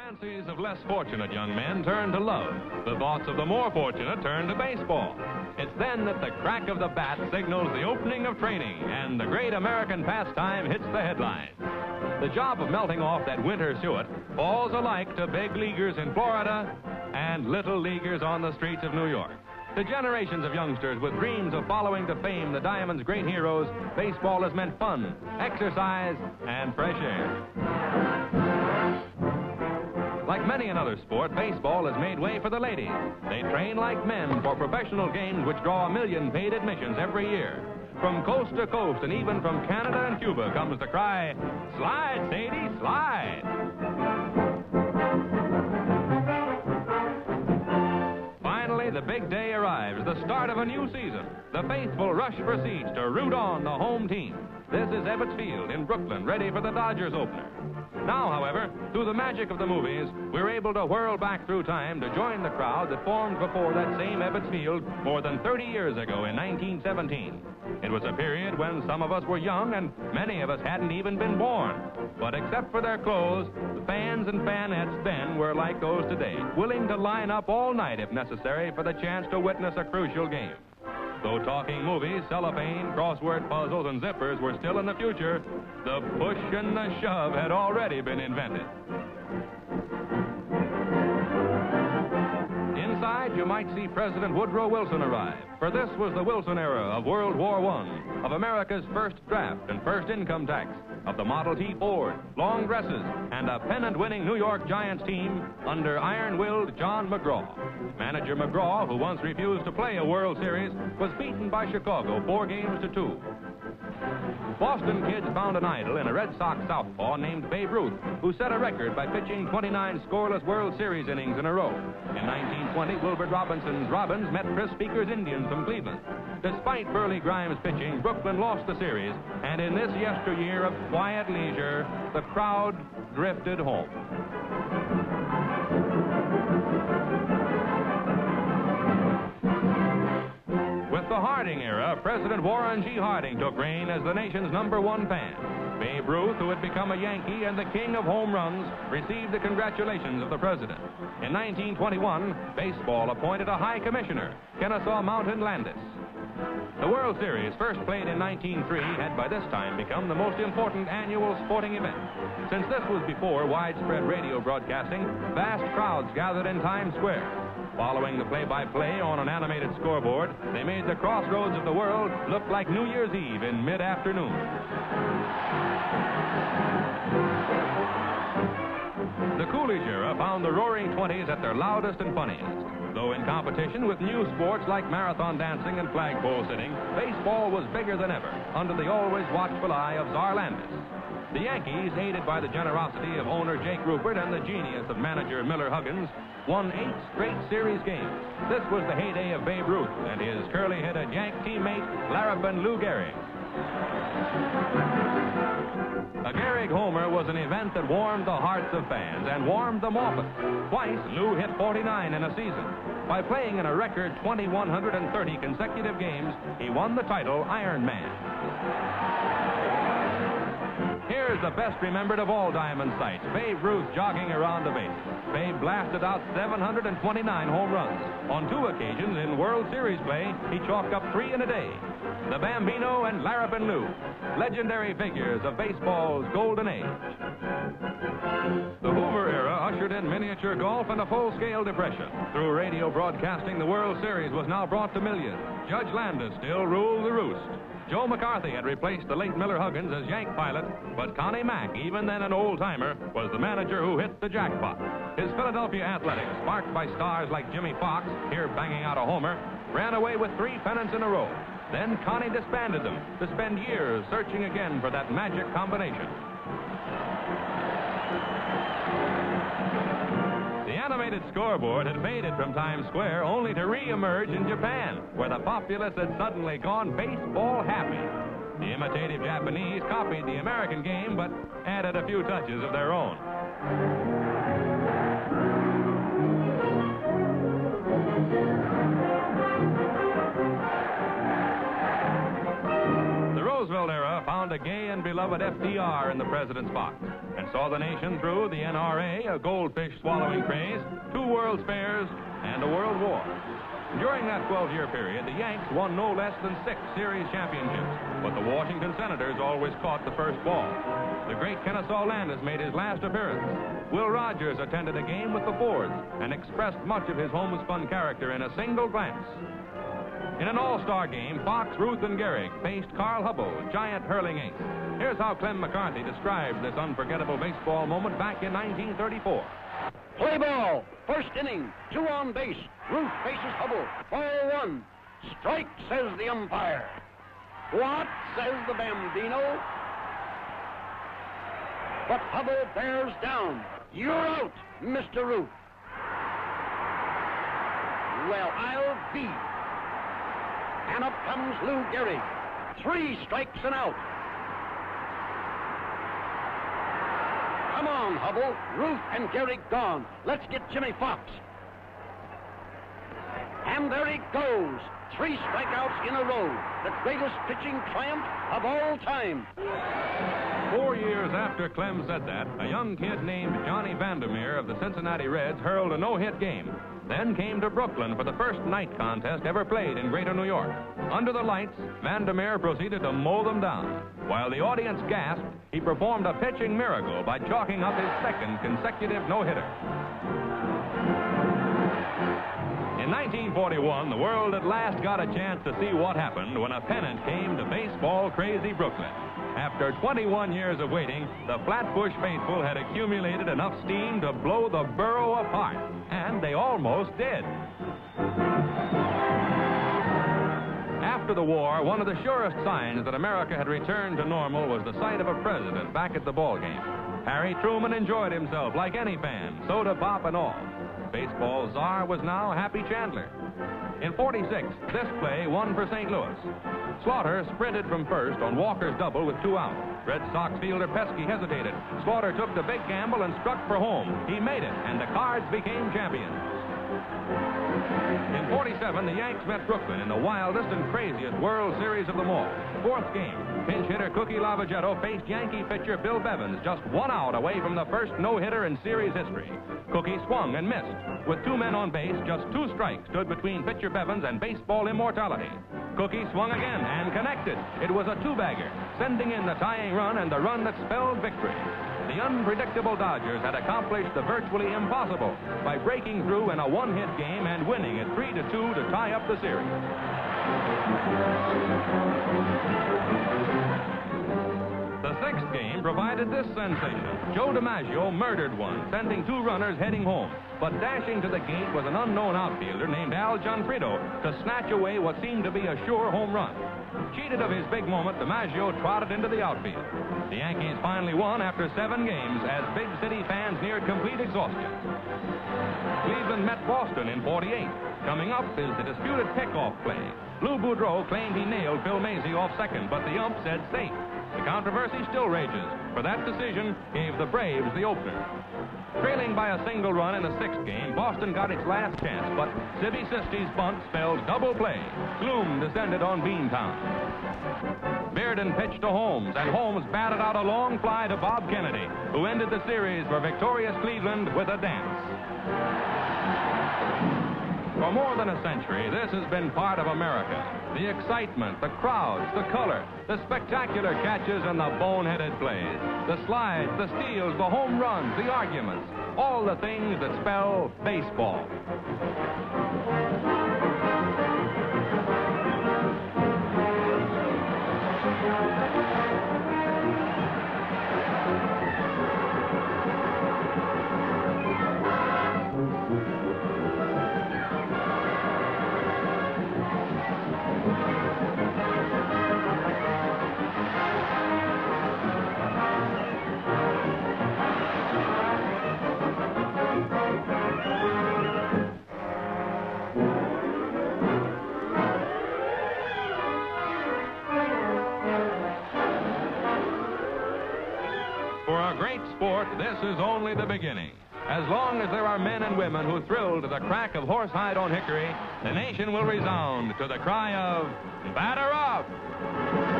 fancies of less fortunate young men turn to love. The thoughts of the more fortunate turn to baseball. It's then that the crack of the bat signals the opening of training, and the great American pastime hits the headlines. The job of melting off that winter suet falls alike to big leaguers in Florida and little leaguers on the streets of New York. To generations of youngsters with dreams of following to fame the Diamond's great heroes, baseball has meant fun, exercise, and fresh air. Like many another sport, baseball has made way for the ladies. They train like men for professional games which draw 1 million paid admissions every year. From coast to coast and even from Canada and Cuba comes the cry, "Slide, Sadie, slide!" Finally, the big day arrives, the start of a new season. The faithful rush for seats to root on the home team. This is Ebbets Field in Brooklyn, ready for the Dodgers opener. Now, however, through the magic of the movies, we're able to whirl back through time to join the crowd that formed before that same Ebbets Field more than 30 years ago in 1917. It was a period when some of us were young and many of us hadn't even been born. But except for their clothes, the fans and fanettes then were like those today, willing to line up all night if necessary for the chance to witness a crucial game. Though talking movies, cellophane, crossword puzzles, and zippers were still in the future, the push and the shove had already been invented. Inside, you might see President Woodrow Wilson arrive, for this was the Wilson era of World War I, of America's first draft and first income tax, of the Model T Ford, long dresses, and a pennant-winning New York Giants team under iron-willed John McGraw. Manager McGraw, who once refused to play a World Series, was beaten by Chicago 4-2. Boston kids found an idol in a Red Sox southpaw named Babe Ruth, who set a record by pitching 29 scoreless World Series innings in a row. In 1920, Wilbert Robinson's Robins met Chris Speaker's Indians from Cleveland. Despite Burley Grimes' pitching, Brooklyn lost the series, and in this yesteryear of quiet leisure, the crowd drifted home. With the Harding era, President Warren G. Harding took reign as the nation's #1 fan. Babe Ruth, who had become a Yankee and the king of home runs, received the congratulations of the president. In 1921, baseball appointed a high commissioner, Kennesaw Mountain Landis. The World Series, first played in 1903, had by this time become the most important annual sporting event. Since this was before widespread radio broadcasting, vast crowds gathered in Times Square. Following the play-by-play on an animated scoreboard, they made the crossroads of the world look like New Year's Eve in mid-afternoon. The Coolidge era found the Roaring '20s at their loudest and funniest. Though in competition with new sports like marathon dancing and flagpole sitting, baseball was bigger than ever, under the always watchful eye of Czar Landis. The Yankees, aided by the generosity of owner Jake Rupert and the genius of manager Miller Huggins, won 8 straight series games. This was the heyday of Babe Ruth and his curly-headed Yank teammate, Larrabin Lou Gehrig. A Gehrig homer was an event that warmed the hearts of fans and warmed them often. Twice, Lou hit 49 in a season. By playing in a record 2,130 consecutive games, he won the title Iron Man. Here's the best remembered of all Diamond sights, Babe Ruth jogging around the bases. Babe blasted out 729 home runs. On 2 occasions in World Series play, he chalked up 3 in a day. The Bambino and Larrabin Lou, legendary figures of baseball's golden age. The Hoover era ushered in miniature golf and a full-scale depression. Through radio broadcasting, the World Series was now brought to millions. Judge Landis still ruled the roost. Joe McCarthy had replaced the late Miller Huggins as Yank pilot, but Connie Mack, even then an old-timer, was the manager who hit the jackpot. His Philadelphia Athletics, sparked by stars like Jimmy Fox, here banging out a homer, ran away with 3 pennants in a row. Then Connie disbanded them to spend years searching again for that magic combination. The animated scoreboard had faded from Times Square only to re-emerge in Japan, where the populace had suddenly gone baseball happy. The imitative Japanese copied the American game, but added a few touches of their own. The Roosevelt era found the gay and beloved FDR in the president's box and saw the nation through the NRA, a goldfish swallowing craze, 2 World's Fairs, and a World War. During that 12-year period, the Yanks won no less than 6 series championships, but the Washington Senators always caught the first ball. The great Kennesaw Landis made his last appearance. Will Rogers attended a game with the Fords and expressed much of his homespun character in a single glance. In an all-star game, Fox, Ruth, and Gehrig faced Carl Hubbell, giant hurling ace. Here's how Clem McCarthy describes this unforgettable baseball moment back in 1934. Play ball. First inning. 2 on base. Ruth faces Hubbell. Ball 1. Strike, says the umpire. What, says the Bambino? But Hubbell bears down. You're out, Mr. Ruth. Well, I'll be. And up comes Lou Gehrig. 3 strikes and out. Come on, Hubbell. Ruth and Gehrig gone. Let's get Jimmy Fox. And there he goes. 3 strikeouts in a row. The greatest pitching triumph of all time. 4 years after Clem said that, a young kid named Johnny Vandermeer of the Cincinnati Reds hurled a no-hit game, then came to Brooklyn for the first night contest ever played in Greater New York. Under the lights, Vandermeer proceeded to mow them down. While the audience gasped, he performed a pitching miracle by chalking up his 2nd consecutive no-hitter. In 1941, the world at last got a chance to see what happened when a pennant came to baseball-crazy Brooklyn. After 21 years of waiting, the Flatbush faithful had accumulated enough steam to blow the borough apart, and they almost did. After the war, one of the surest signs that America had returned to normal was the sight of a president back at the ballgame. Harry Truman enjoyed himself like any fan, soda pop and all. Baseball czar was now Happy Chandler. In '46, this play won for St. Louis. Slaughter sprinted from first on Walker's double with 2 out. Red Sox fielder Pesky hesitated. Slaughter took the big gamble and struck for home. He made it, and the Cards became champions. In '47, the Yanks met Brooklyn in the wildest and craziest World Series of them all. 4th game, pinch hitter Cookie Lavagetto faced Yankee pitcher Bill Bevins just 1 out away from the first no-hitter in series history. Cookie swung and missed. With 2 men on base, just 2 strikes stood between pitcher Bevins and baseball immortality. Cookie swung again and connected. It was a 2-bagger, sending in the tying run and the run that spelled victory. The unpredictable Dodgers had accomplished the virtually impossible by breaking through in a 1-hit game and winning it 3-2 to tie up the series. The 6th game provided this sensation. Joe DiMaggio murdered one, sending 2 runners heading home. But dashing to the gate was an unknown outfielder named Al Gianfrido to snatch away what seemed to be a sure home run. Cheated of his big moment, DiMaggio trotted into the outfield. The Yankees finally won after 7 games as big city fans neared complete exhaustion. Cleveland met Boston in '48. Coming up is the disputed pickoff play. Lou Boudreau claimed he nailed Phil Mazie off second, but the ump said safe. The controversy still rages, for that decision gave the Braves the opener. Trailing by a single run in the 6th game, Boston got its last chance, but Sibby Sisti's bunt spelled double play. Gloom descended on Beantown. Bearden pitched to Holmes, and Holmes batted out a long fly to Bob Kennedy, who ended the series for victorious Cleveland with a dance. For more than a century, this has been part of America. The excitement, the crowds, the color, the spectacular catches and the boneheaded plays, the slides, the steals, the home runs, the arguments, all the things that spell baseball. Sport, this is only the beginning. As long as there are men and women who thrill to the crack of horsehide on hickory, the nation will resound to the cry of, batter up!